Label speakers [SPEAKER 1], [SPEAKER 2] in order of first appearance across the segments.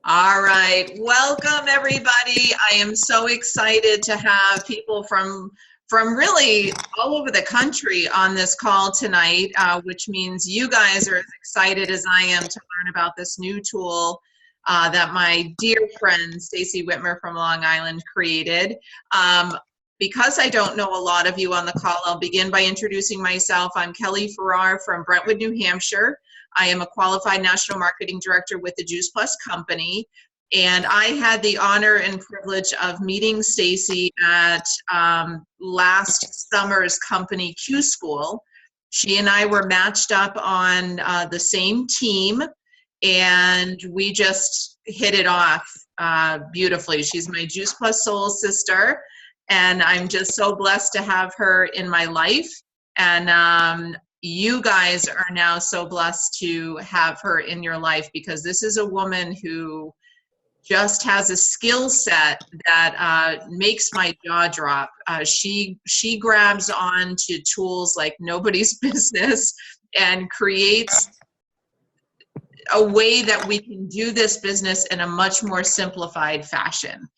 [SPEAKER 1] All right, welcome everybody. I am so excited to have people from really all over the country on this call tonight, which means you guys are as excited as I am to learn about this new tool that my dear friend Stacey Whitmer from Long Island created. Because I don't know a lot of you on the call, I'll begin by introducing myself. I'm Kelly Farrar from Brentwood, New Hampshire. I am a qualified national marketing director with the Juice Plus company. And I had the honor and privilege of meeting Stacey at last summer's company Q School. She and I were matched up on the same team, and we just hit it off beautifully. She's my Juice Plus soul sister, and I'm just so blessed to have her in my life. And you guys are now so blessed to have her in your life, because this is a woman who just has a skill set that makes my jaw drop. She grabs on to tools like nobody's business and creates a way that we can do this business in a much more simplified fashion.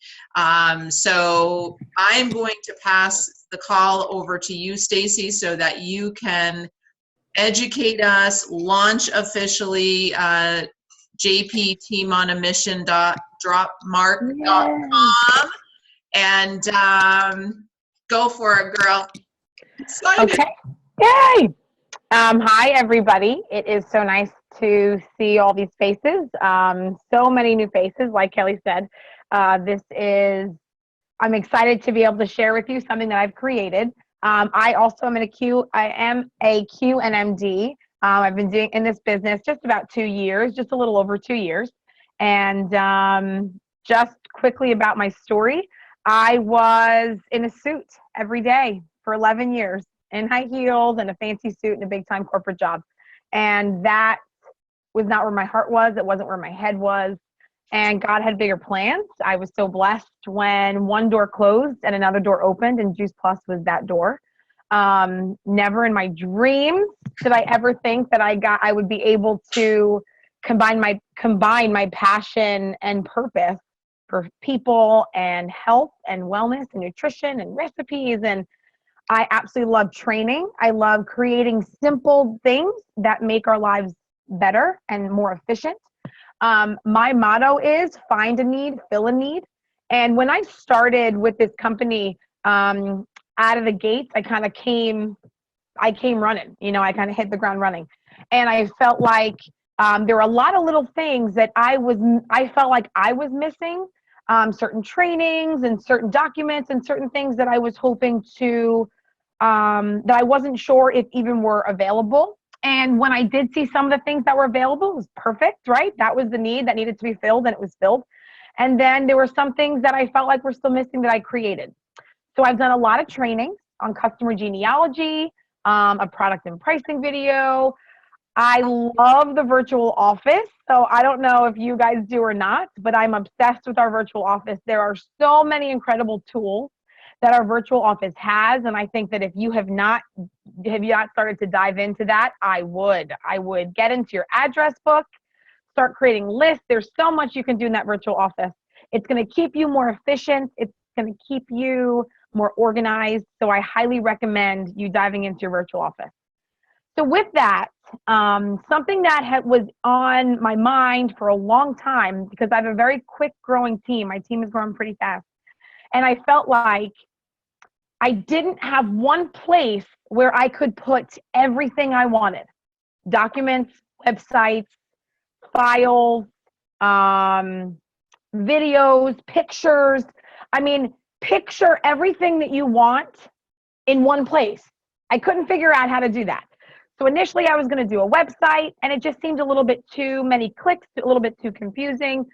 [SPEAKER 1] So I'm going to pass the call over to you, Stacey, so that you can educate us, launch officially JP Team on a Mission DropMark.com, and go for it, girl. Excited.
[SPEAKER 2] Okay. Yay! Hi, everybody. It is so nice to see all these faces. So many new faces, like Kelly said. I'm excited to be able to share with you something that I've created. I am a Q and MD. I've been doing in this business just about 2 years, just a little over 2 years. And just quickly about my story, I was in a suit every day for 11 years, in high heels and a fancy suit and a big time corporate job. And that was not where my heart was. It wasn't where my head was. And God had bigger plans. I was so blessed when one door closed and another door opened, and Juice Plus was that door. Never in my dreams did I ever think that I would be able to combine my passion and purpose for people and health and wellness and nutrition and recipes. And I absolutely love training. I love creating simple things that make our lives better and more efficient. My motto is find a need, fill a need. And when I started with this company, out of the gates, I came running. I kind of hit the ground running, and I felt like there were a lot of little things that I felt like I was missing, certain trainings and certain documents and certain things that I was hoping to that I wasn't sure if even were available. And when I did see some of the things that were available, it was perfect, right? That was the need that needed to be filled, and it was filled. And then there were some things that I felt like were still missing that I created. So I've done a lot of trainings on customer genealogy, a product and pricing video. I love the virtual office. So I don't know if you guys do or not, but I'm obsessed with our virtual office. There are so many incredible tools that our virtual office has. And I think that if you have not started to dive into that, I would get into your address book, start creating lists. There's so much you can do in that virtual office. It's going to keep you more efficient. It's going to keep you more organized. So I highly recommend you diving into your virtual office. So with that, something that was on my mind for a long time, because I have a very quick growing team. My team is growing pretty fast. And I felt like I didn't have one place where I could put everything I wanted. Documents, websites, files, videos, pictures. Picture everything that you want in one place. I couldn't figure out how to do that. So initially I was going to do a website, and it just seemed a little bit too many clicks, a little bit too confusing.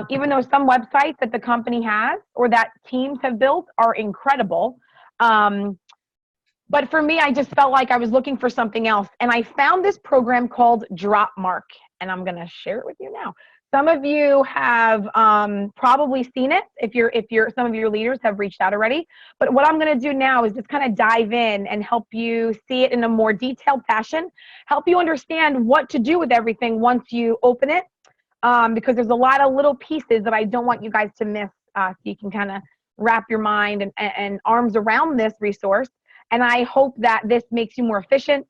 [SPEAKER 2] Even though some websites that the company has or that teams have built are incredible. But for me, I just felt like I was looking for something else. And I found this program called DropMark, and I'm going to share it with you now. Some of you have probably seen it if some of your leaders have reached out already. But what I'm going to do now is just kind of dive in and help you see it in a more detailed fashion, help you understand what to do with everything once you open it. because there's a lot of little pieces that I don't want you guys to miss, so you can kind of wrap your mind and arms around this resource. And I hope that this makes you more efficient.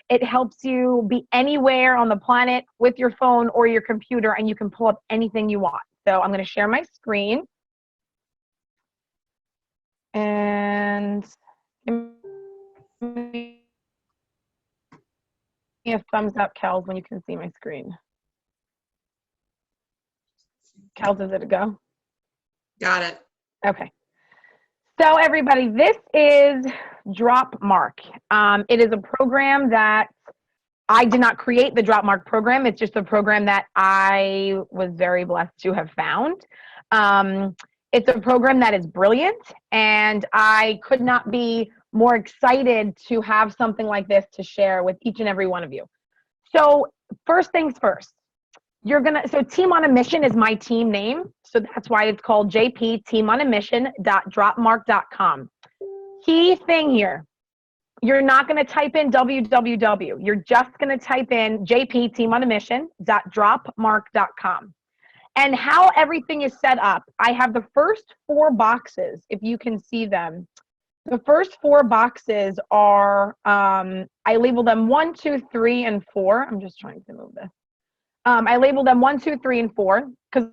[SPEAKER 2] It helps you be anywhere on the planet with your phone or your computer, and you can pull up anything you want. So I'm going to share my screen. And give me a thumbs up, Kels, when you can see my screen. Kels, is it a go?
[SPEAKER 1] Got it.
[SPEAKER 2] Okay. So everybody, this is DropMark. It is a program that I did not create, the DropMark program. It's just a program that I was very blessed to have found. It's a program that is brilliant, and I could not be more excited to have something like this to share with each and every one of you. So first things first, so Team on a Mission is my team name. So that's why it's called JP Team on a Mission.dropmark.com. Key thing here, you're not going to type in www. You're just going to type in JP Team on a Mission.dropmark.com. And how everything is set up, I have the first 4 boxes, if you can see them. The first 4 boxes are, I label them 1, 2, 3, and 4. I'm just trying to move this. I label them 1, 2, 3, and 4 because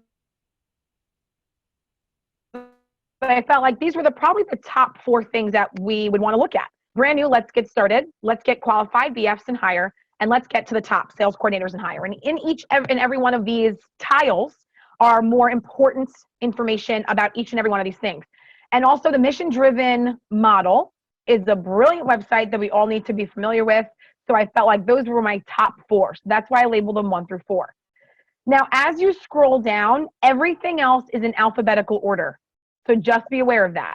[SPEAKER 2] I felt like these were probably the top 4 things that we would want to look at. Brand new, let's get started. Let's get qualified, BFs, and higher. And let's get to the top, sales coordinators and higher. And in each and every one of these tiles are more important information about each and every one of these things. And also the mission-driven model is a brilliant website that we all need to be familiar with. So I felt like those were my top 4. So that's why I labeled them 1 through 4. Now, as you scroll down, everything else is in alphabetical order. So just be aware of that.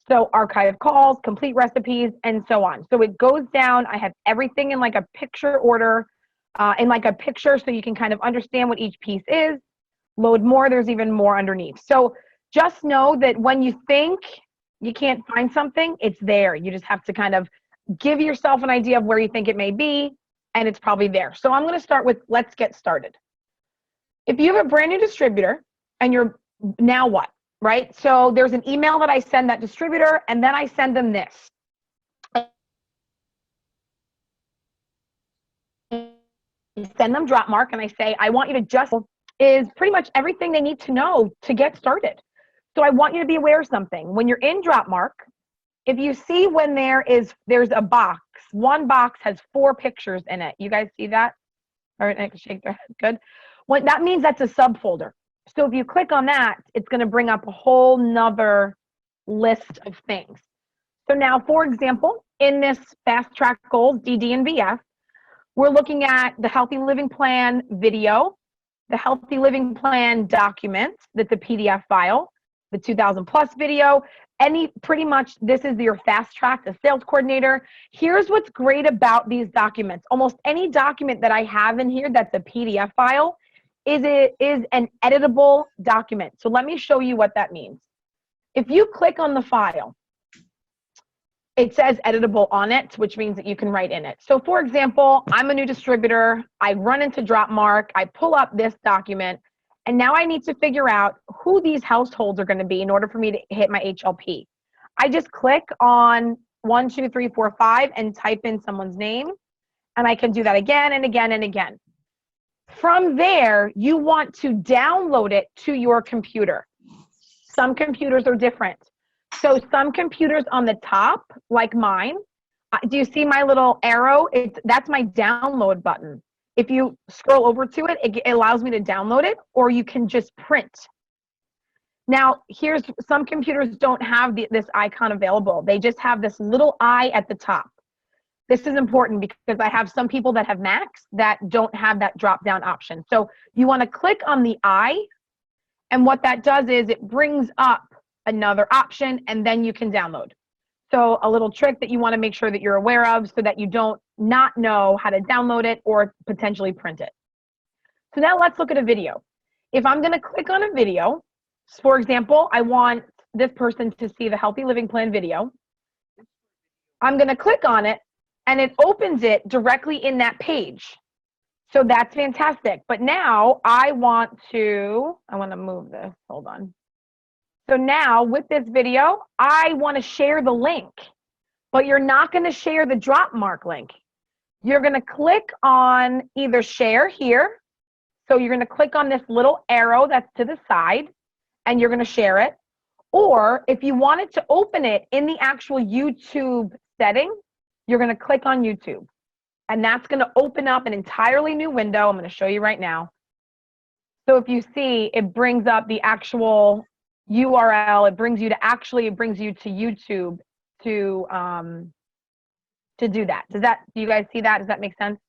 [SPEAKER 2] So archive calls, complete recipes, and so on. So it goes down. I have everything in like a picture order, in like a picture so you can kind of understand what each piece is. Load more, there's even more underneath. So just know that when you think you can't find something, it's there. You just have to kind of give yourself an idea of where you think it may be, and it's probably there. So I'm going to start with, let's get started. If you have a brand new distributor and you're, now what, right? So there's an email that I send that distributor, and then I send them this. I send them DropMark, and I say, I want you to just, is pretty much everything they need to know to get started. So I want you to be aware of something. When you're in DropMark, if you see when there's a box, one box has 4 pictures in it. You guys see that? All right, I can shake their head. Good. That means that's a subfolder. So if you click on that, it's going to bring up a whole nother list of things. So now, for example, in this Fast Track Goals, DD and VF, we're looking at the Healthy Living Plan video, the Healthy Living Plan document, that's a PDF file, the 2000 plus video, pretty much this is your fast track, the sales coordinator. Here's what's great about these documents. Almost any document that I have in here that's a PDF file is an editable document. So let me show you what that means. If you click on the file, it says editable on it, which means that you can write in it. So for example, I'm a new distributor. I run into DropMark. I pull up this document, and now I need to figure out who these households are going to be in order for me to hit my HLP. I just click on 1, 2, 3, 4, 5 and type in someone's name, and I can do that again and again and again. From there, you want to download it to your computer. Some computers are different. So some computers on the top, like mine, do you see my little arrow? That's my download button. If you scroll over to it, it allows me to download it, or you can just print. Now, some computers don't have this icon available. They just have this little eye at the top. This is important because I have some people that have Macs that don't have that drop-down option. So you want to click on the eye, and what that does is it brings up another option, and then you can download. So a little trick that you want to make sure that you're aware of so that you don't not know how to download it or potentially print it. So now let's look at a video. If I'm going to click on a video, for example, I want this person to see the Healthy Living Plan video. I'm going to click on it, and it opens it directly in that page. So that's fantastic. But now I want to move this. Hold on. So now with this video, I want to share the link, but you're not going to share the DropMark link. You're going to click on either share here. So you're going to click on this little arrow that's to the side and you're going to share it. Or if you wanted to open it in the actual YouTube setting, you're going to click on YouTube. And that's going to open up an entirely new window. I'm going to show you right now. So if you see, it brings up the actual URL. It brings you to YouTube to do that. Do you guys see that? Does that make sense?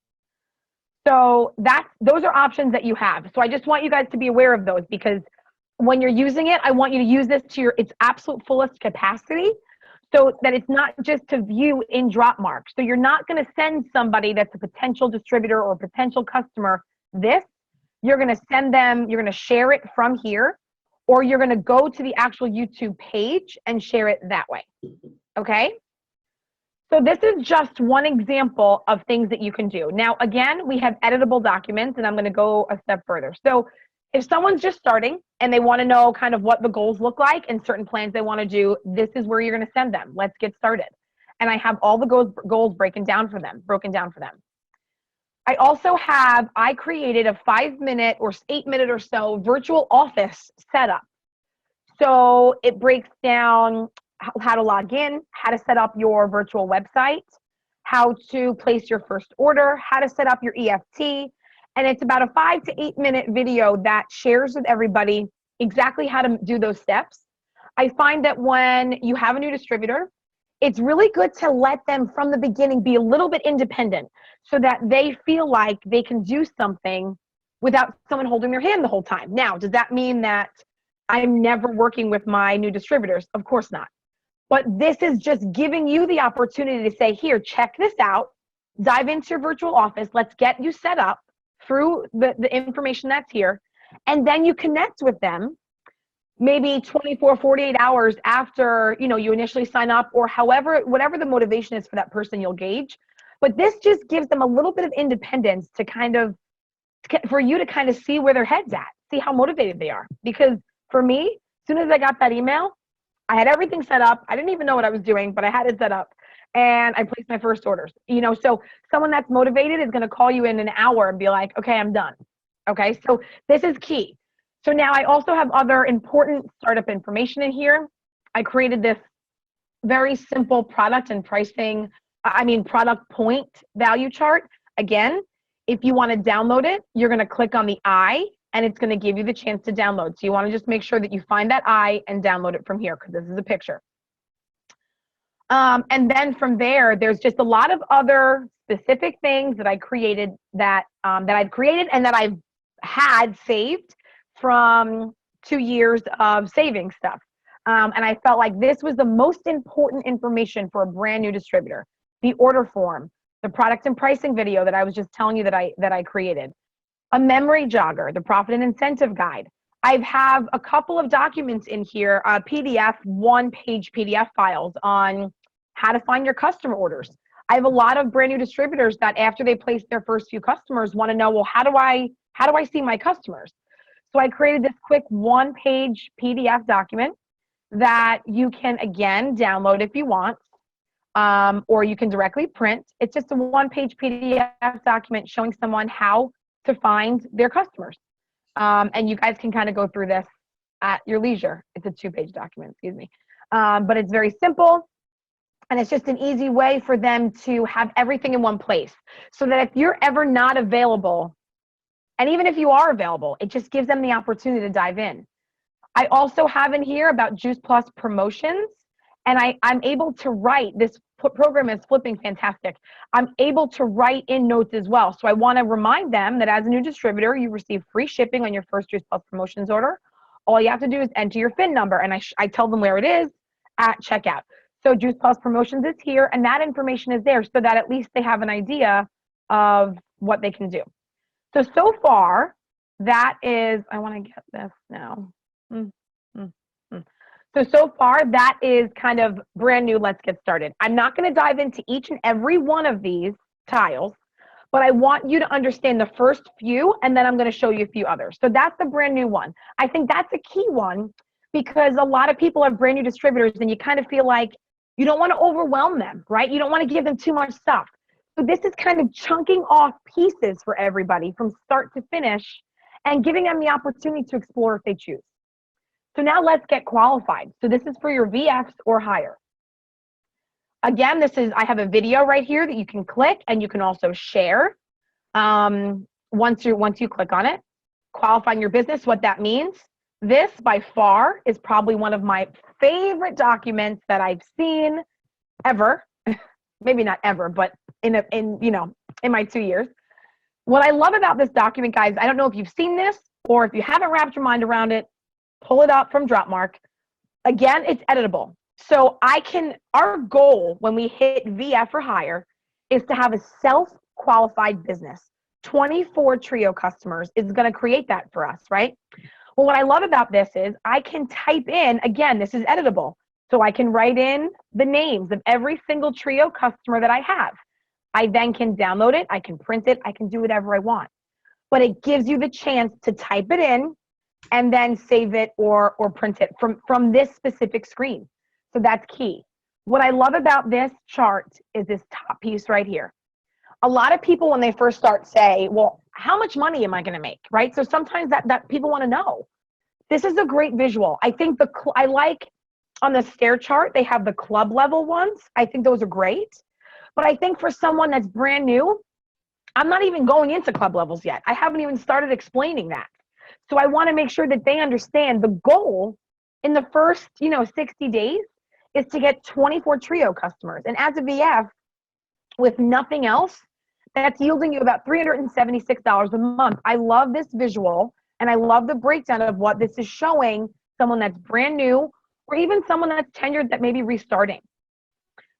[SPEAKER 2] So those are options that you have. So I just want you guys to be aware of those, because when you're using it, I want you to use this to its absolute fullest capacity, so that it's not just to view in DropMark. So you're not going to send somebody that's a potential distributor or potential customer this. You're going to send them, you're going to share it from here, or you're going to go to the actual YouTube page and share it that way. Okay? So this is just one example of things that you can do. Now, again, we have editable documents, and I'm going to go a step further. So if someone's just starting and they want to know kind of what the goals look like and certain plans they want to do, this is where you're going to send them. Let's get started. And I have all the goals broken down for them. I also I created a 5-minute or 8-minute or so virtual office setup. So it breaks down how to log in, how to set up your virtual website, how to place your first order, how to set up your EFT. And it's about a 5 to 8-minute video that shares with everybody exactly how to do those steps. I find that when you have a new distributor, it's really good to let them from the beginning be a little bit independent, so that they feel like they can do something without someone holding their hand the whole time. Now, does that mean that I'm never working with my new distributors? Of course not. But this is just giving you the opportunity to say, here, check this out, dive into your virtual office, let's get you set up through the information that's here, and then you connect with them maybe 24, 48 hours after you initially sign up, or whatever the motivation is for that person, you'll gauge. But this just gives them a little bit of independence for you to kind of see where their head's at, see how motivated they are. Because for me, as soon as I got that email, I had everything set up. I didn't even know what I was doing, but I had it set up. And I placed my first orders. So someone that's motivated is going to call you in an hour and be like, okay, I'm done. Okay, so this is key. So now I also have other important startup information in here. I created this very simple product point value chart. Again, if you want to download it, you're going to click on the I, and it's going to give you the chance to download. So you want to just make sure that you find that I and download it from here, because this is a picture. And then from there, there's just a lot of other specific things that I created that I've created and that I've had saved from 2 years of saving stuff. And I felt like this was the most important information for a brand new distributor. The order form, the product and pricing video that I was just telling you that I created, a memory jogger, the profit and incentive guide. I have a couple of documents in here, PDF, 1-page PDF files on how to find your customer orders. I have a lot of brand new distributors that after they place their first few customers want to know, well, how do I see my customers? So I created this quick 1-page PDF document that you can, again, download if you want, or you can directly print. It's just a 1-page PDF document showing someone how to find their customers. And you guys can kind of go through this at your leisure. It's a 2-page document, excuse me. But it's very simple. And it's just an easy way for them to have everything in one place, so that if you're ever not available, and even if you are available, it just gives them the opportunity to dive in. I also have in here about Juice Plus promotions, and I'm able to write, this program is flipping fantastic. I'm able to write in notes as well. So I want to remind them that as a new distributor, you receive free shipping on your first Juice Plus promotions order. All you have to do is enter your PIN number, and I tell them where it is at checkout. So Juice Plus Promotions is here, and that information is there so that at least they have an idea of what they can do. So far, that is, I want to get this now. So far, that is kind of brand new. Let's get started. I'm not going to dive into each and every one of these tiles, but I want you to understand the first few, and then I'm going to show you a few others. So that's the brand new one. I think that's a key one because a lot of people are brand new distributors and you kind of feel like you don't want to overwhelm them, right? You don't want to give them too much stuff. So this is kind of chunking off pieces for everybody from start to finish and giving them the opportunity to explore if they choose. So now let's get qualified. So this is for your VFs or higher. Again, I have a video right here that you can click and you can also share once you click on it. Qualifying your business, what that means. This by far is probably one of my favorite documents that I've seen ever. Maybe not ever, but in my 2 years. What I love about this document, guys, I don't know if you've seen this or if you haven't wrapped your mind around it, pull it up from DropMark. Again, it's editable. So our goal when we hit VF or higher is to have a self-qualified business. 24 Trio customers is going to create that for us, right? Well, what I love about this is I can type in, again, this is editable. So I can write in the names of every single Trio customer that I have. I then can download it, I can print it, I can do whatever I want. But it gives you the chance to type it in and then save it or print it from this specific screen. So that's key. What I love about this chart is this top piece right here. A lot of people when they first start say, well, how much money am I going to make, right? So sometimes that people want to know. This is a great visual. I think I like on the stair chart, they have the club level ones. I think those are great. But I think for someone that's brand new, I'm not even going into club levels yet. I haven't even started explaining that. So I want to make sure that they understand the goal in the first, 60 days is to get 24 Trio customers. And as a VF, with nothing else, that's yielding you about $376 a month. I love this visual, and I love the breakdown of what this is showing someone that's brand new or even someone that's tenured that may be restarting.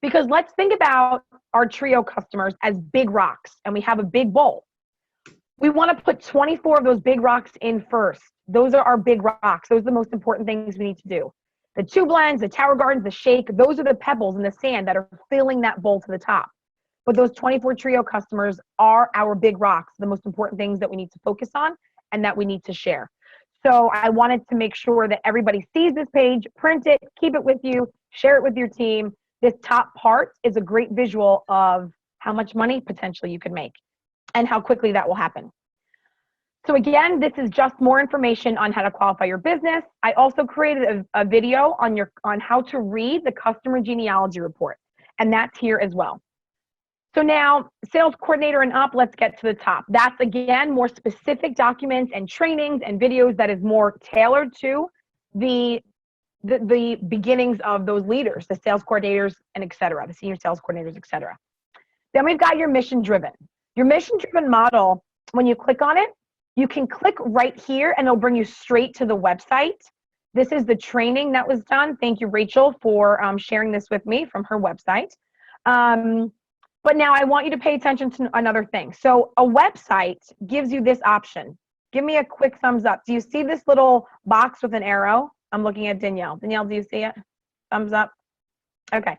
[SPEAKER 2] Because let's think about our Trio customers as big rocks, and we have a big bowl. We want to put 24 of those big rocks in first. Those are our big rocks. Those are the most important things we need to do. The 2 blends, the tower gardens, the shake, those are the pebbles in the sand that are filling that bowl to the top. But those 24 Trio customers are our big rocks, the most important things that we need to focus on and that we need to share. So I wanted to make sure that everybody sees this page, print it, keep it with you, share it with your team. This top part is a great visual of how much money potentially you could make and how quickly that will happen. So again, this is just more information on how to qualify your business. I also created a video on how to read the customer genealogy report, and that's here as well. So now, sales coordinator and up, let's get to the top. That's, again, more specific documents and trainings and videos that is more tailored to the beginnings of those leaders, the sales coordinators and et cetera, the senior sales coordinators, et cetera. Then we've got your mission-driven. Your mission-driven model, when you click on it, you can click right here and it'll bring you straight to the website. This is the training that was done. Thank you, Rachel, for sharing this with me from her website. But now I want you to pay attention to another thing. So a website gives you this option. Give me a quick thumbs up. Do you see this little box with an arrow? I'm looking at Danielle. Danielle, do you see it? Thumbs up. Okay.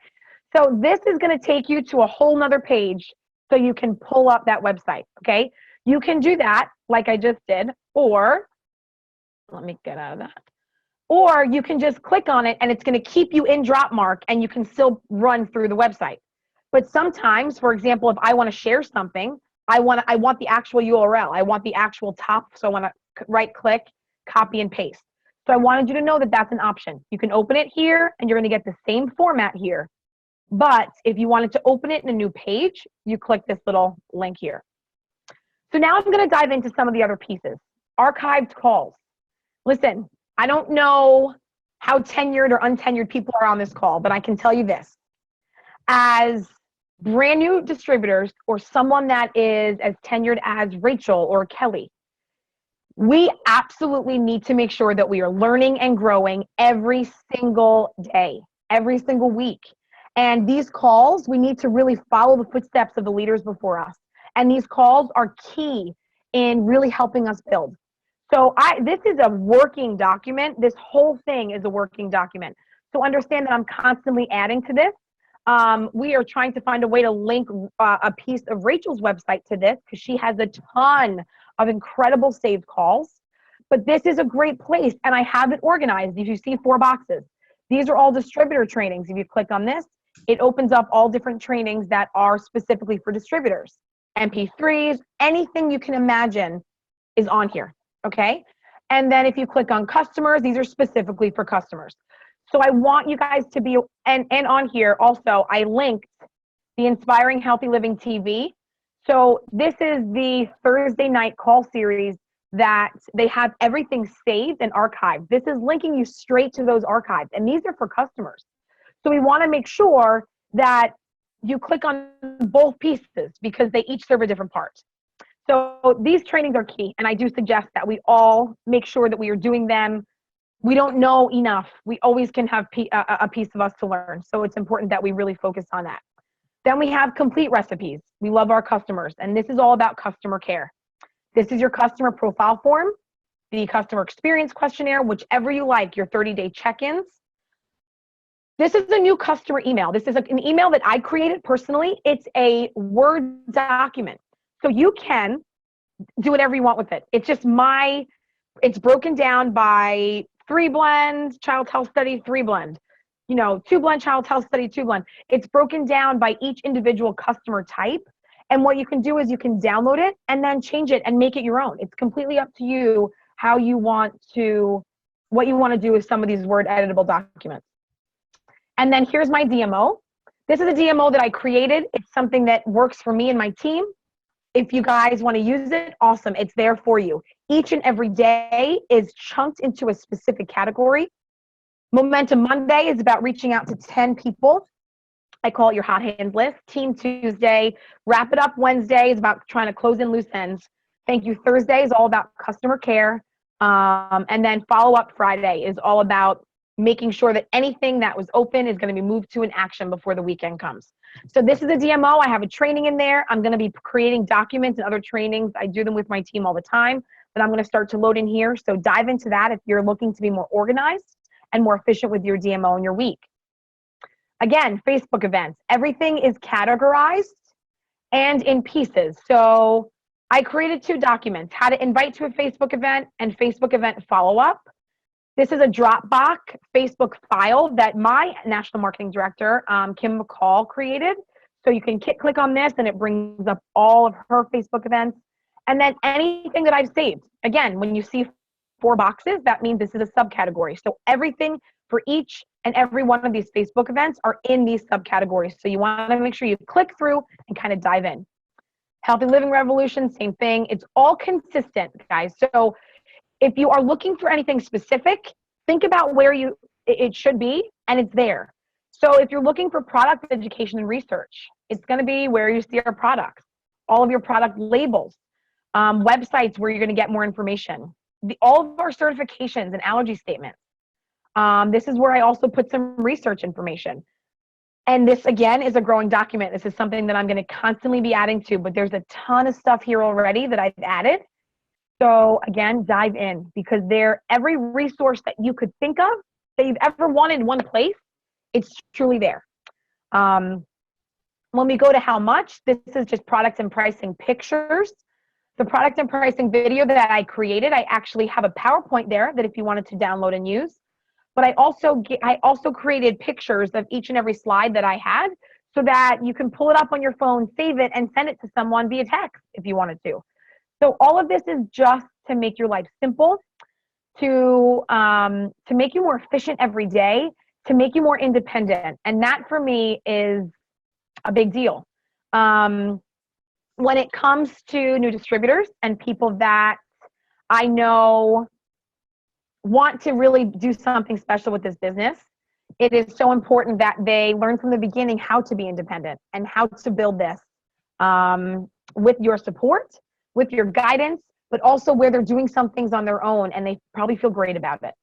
[SPEAKER 2] So this is going to take you to a whole nother page so you can pull up that website. Okay. You can do that like I just did, or let me get out of that. Or you can just click on it and it's going to keep you in DropMark and you can still run through the website. But sometimes, for example, if I want to share something, I want the actual URL. I want the actual top. So I want to right click, copy and paste. So I wanted you to know that that's an option. You can open it here and you're going to get the same format here. But if you wanted to open it in a new page, you click this little link here. So now I'm going to dive into some of the other pieces. Archived calls. Listen, I don't know how tenured or untenured people are on this call, but I can tell you this. As brand new distributors or someone that is as tenured as Rachel or Kelly, we absolutely need to make sure that we are learning and growing every single day, every single week. And these calls, we need to really follow the footsteps of the leaders before us. And these calls are key in really helping us build. So this is a working document. This whole thing is a working document. So understand that I'm constantly adding to this. We are trying to find a way to link a piece of Rachel's website to this because she has a ton of incredible saved calls. But this is a great place, and I have it organized. If you see 4 boxes, these are all distributor trainings. If you click on this, it opens up all different trainings that are specifically for distributors. MP3s, anything you can imagine is on here, okay? And then if you click on customers, these are specifically for customers. So I want you guys to be, and on here also, I linked the Inspiring Healthy Living TV. So this is the Thursday night call series that they have everything saved and archived. This is linking you straight to those archives, and these are for customers. So we want to make sure that you click on both pieces because they each serve a different part. So these trainings are key, and I do suggest that we all make sure that we are doing them. We don't know enough. We always can have a piece of us to learn. So it's important that we really focus on that. Then we have complete recipes. We love our customers, and this is all about customer care. This is your customer profile form, the customer experience questionnaire, whichever you like, your 30-day check-ins. This is a new customer email. This is an email that I created personally. It's a Word document. So you can do whatever you want with it. It's just it's broken down by 3-blend, child health study, 3-blend, 2-blend, child health study, 2-blend. It's broken down by each individual customer type. And what you can do is you can download it and then change it and make it your own. It's completely up to you what you want to do with some of these Word editable documents. And then here's my DMO. This is a DMO that I created. It's something that works for me and my team. If you guys want to use it, awesome. It's there for you. Each and every day is chunked into a specific category. Momentum Monday is about reaching out to 10 people. I call it your hot hands list. Team Tuesday, Wrap It Up Wednesday is about trying to close in loose ends. Thank You Thursday is all about customer care. And then Follow Up Friday is all about making sure that anything that was open is going to be moved to an action before the weekend comes. So this is a DMO. I have a training in there. I'm going to be creating documents and other trainings. I do them with my team all the time, but I'm going to start to load in here. So dive into that if you're looking to be more organized and more efficient with your DMO in your week. Again, Facebook events. Everything is categorized and in pieces. So I created 2 documents, how to invite to a Facebook event and Facebook event follow-up. This is a DropMark Facebook file that my national marketing director, Kim McCall, created. So you can click on this and it brings up all of her Facebook events. And then anything that I've saved. Again, when you see 4 boxes, that means this is a subcategory. So everything for each and every one of these Facebook events are in these subcategories. So you want to make sure you click through and kind of dive in. Healthy Living Revolution, same thing. It's all consistent, guys. So if you are looking for anything specific, think about where it should be, and it's there. So if you're looking for product education and research, it's going to be where you see our products, all of your product labels, websites where you're going to get more information, all of our certifications and allergy statements. This is where I also put some research information. And this, again, is a growing document. This is something that I'm going to constantly be adding to, but there's a ton of stuff here already that I've added. So again, dive in because every resource that you could think of that you've ever wanted in one place, it's truly there. When we go to how much, this is just product and pricing pictures. The product and pricing video that I created, I actually have a PowerPoint there that if you wanted to download and use. But I also created pictures of each and every slide that I had so that you can pull it up on your phone, save it, and send it to someone via text if you wanted to. So all of this is just to make your life simple, to make you more efficient every day, to make you more independent. And that for me is a big deal. When it comes to new distributors and people that I know want to really do something special with this business, it is so important that they learn from the beginning how to be independent and how to build this with your support, with your guidance, but also where they're doing some things on their own and they probably feel great about it.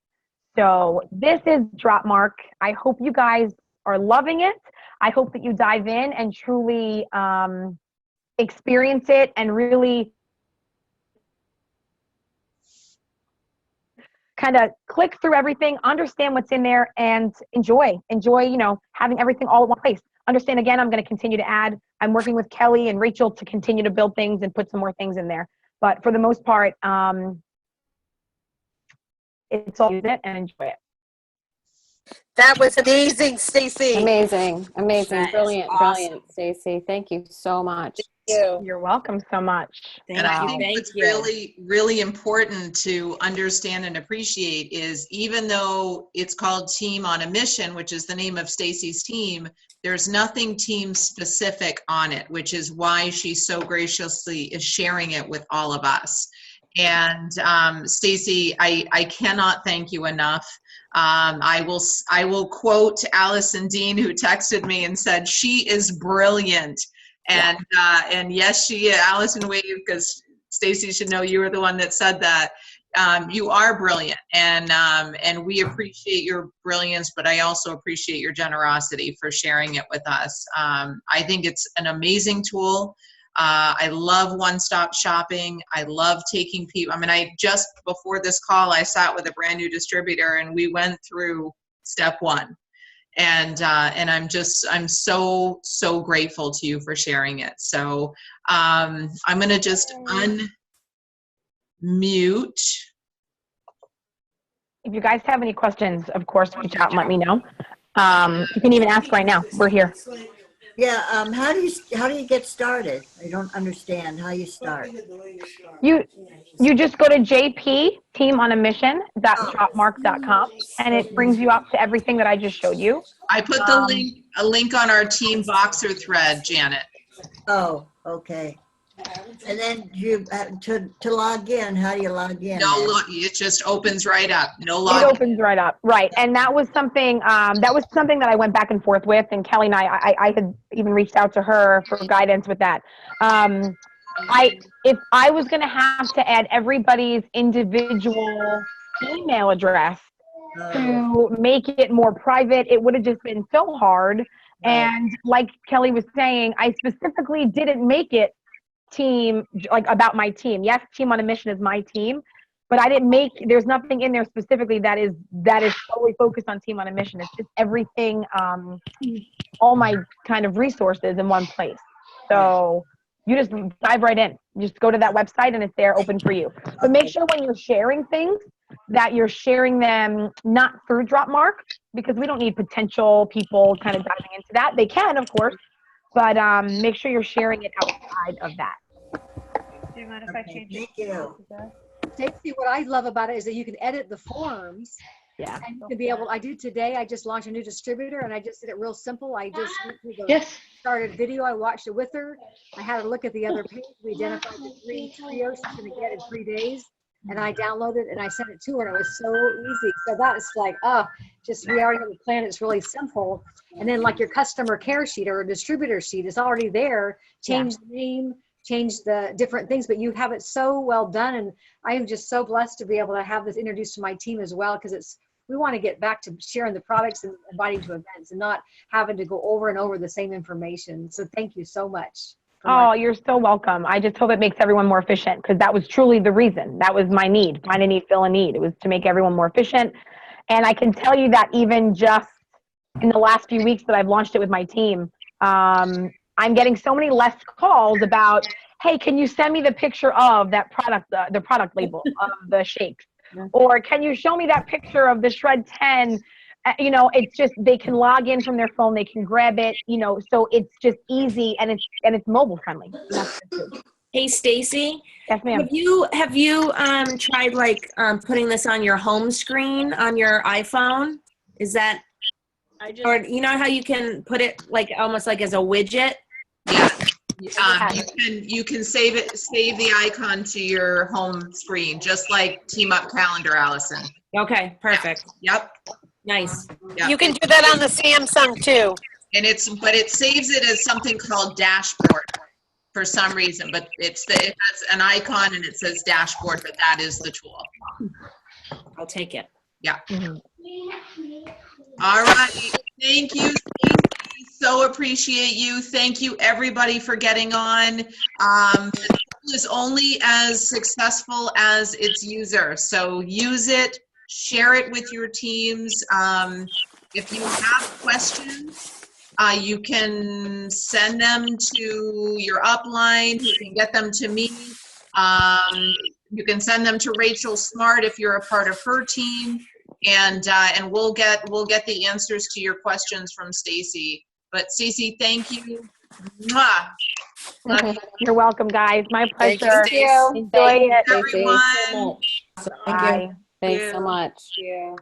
[SPEAKER 2] So this is DropMark. I hope you guys are loving it. I hope that you dive in and truly experience it and really kind of click through everything, understand what's in there, and enjoy, having everything all at one place. understand, again, I'm going to continue to add. I'm working with Kelly and Rachel to continue to build things and put some more things in there. But for the most part, it's all use it and enjoy it.
[SPEAKER 3] That was amazing, Stacey.
[SPEAKER 4] Amazing, amazing,
[SPEAKER 3] That is
[SPEAKER 4] brilliant,
[SPEAKER 3] awesome.
[SPEAKER 4] brilliant, Stacey. Thank you so much.
[SPEAKER 2] You're welcome so much.
[SPEAKER 1] And I think what's really, really important to understand and appreciate is, even though it's called Team on a Mission, which is the name of Stacey's team, there's nothing team specific on it, which is why she so graciously is sharing it with all of us. And Stacey, I cannot thank you enough. I will quote Allison Dean, who texted me and said, "She is brilliant." And yes, she is. Allison waved, because Stacey should know you were the one that said that. You are brilliant, and we appreciate your brilliance, but I also appreciate your generosity for sharing it with us. I think it's an amazing tool. I love one-stop shopping. I love taking people. I mean, just before this call, I sat with a brand new distributor and we went through step one. And I'm so grateful to you for sharing it. So I'm going to just unmute.
[SPEAKER 2] If you guys have any questions, of course, reach out and let me know. You can even ask right now. We're here.
[SPEAKER 5] Yeah, how do you get started? I don't understand how you start.
[SPEAKER 2] You just go to jpteamonamission.dropmark.com, and it brings you up to everything that I just showed you.
[SPEAKER 1] I put the link on our team Voxer thread, Janet.
[SPEAKER 5] Oh, okay. And then you to log in, how do you log in?
[SPEAKER 1] No, look, it just opens right up. No log.
[SPEAKER 2] It opens right up, right? And that was something that I went back and forth with, and Kelly and I had even reached out to her for guidance with that. If I was going to have to add everybody's individual email address to make it more private, it would have just been so hard. Right. And like Kelly was saying, I specifically didn't make it team, like about my team. Yes, Team on a Mission is my team, but I didn't make, there's nothing in there specifically that is solely focused on Team on a Mission. It's just everything, all my kind of resources in one place. So you just dive right in. Just go to that website and it's there, open for you. But make sure when you're sharing things that you're sharing them not through DropMark, because we don't need potential people kind of diving into that. They can, of course, but make sure you're sharing it outside of that.
[SPEAKER 6] Do you mind if I change it?
[SPEAKER 5] Thank you.
[SPEAKER 6] Stacey, what I love about it is that you can edit the forms.
[SPEAKER 2] Yeah.
[SPEAKER 6] And you can be able, I just launched a new distributor and I just did it real simple. I just started video. I watched it with her. I had her look at the other page. We identified the 3 trios she's going to get in 3 days. And I downloaded and I sent it to her, and it was so easy. So that is like, we already have a plan. It's really simple. And then like your customer care sheet or a distributor sheet is already there. Change the name, change the different things, but you have it so well done. And I am just so blessed to be able to have this introduced to my team as well, because we want to get back to sharing the products and inviting to events and not having to go over and over the same information. So thank you so much.
[SPEAKER 2] Oh, you're so welcome. I just hope it makes everyone more efficient, because that was truly the reason. That was my need. Find a need, fill a need. It was to make everyone more efficient. And I can tell you that even just in the last few weeks that I've launched it with my team, I'm getting so many less calls about, hey, can you send me the picture of that product, the product label of the shakes? Or can you show me that picture of the Shred 10? It's just, they can log in from their phone, they can grab it, so it's just easy, and it's mobile friendly.
[SPEAKER 7] Hey, Stacey.
[SPEAKER 2] Yes, ma'am.
[SPEAKER 7] Have you tried putting this on your home screen on your iPhone? Is that, or you know how you can put it almost like as a widget?
[SPEAKER 1] Yeah. You can save the icon to your home screen, just like Team Up Calendar, Allison.
[SPEAKER 7] Okay, perfect.
[SPEAKER 1] Yep. Nice.
[SPEAKER 3] Yep. You can do that on the Samsung too.
[SPEAKER 1] And it saves it as something called dashboard for some reason, but it has an icon and it says dashboard, but that is the tool.
[SPEAKER 7] I'll take it.
[SPEAKER 1] Yeah. All right. Thank you. So appreciate you. Thank you everybody for getting on. The tool is only as successful as its user. So use it, share it with your teams. If you have questions, You can send them to your upline. You can get them to me. You can send them to Rachel Smart if you're a part of her team, and we'll get the answers to your questions from Stacey. But Stacey, thank you. Mwah. Love you.
[SPEAKER 2] You're welcome, guys. My
[SPEAKER 3] Thank you,
[SPEAKER 2] pleasure.
[SPEAKER 3] Stacey.
[SPEAKER 2] Enjoy it.
[SPEAKER 1] Everyone.
[SPEAKER 2] Bye.
[SPEAKER 4] Thanks so much.
[SPEAKER 3] Yeah.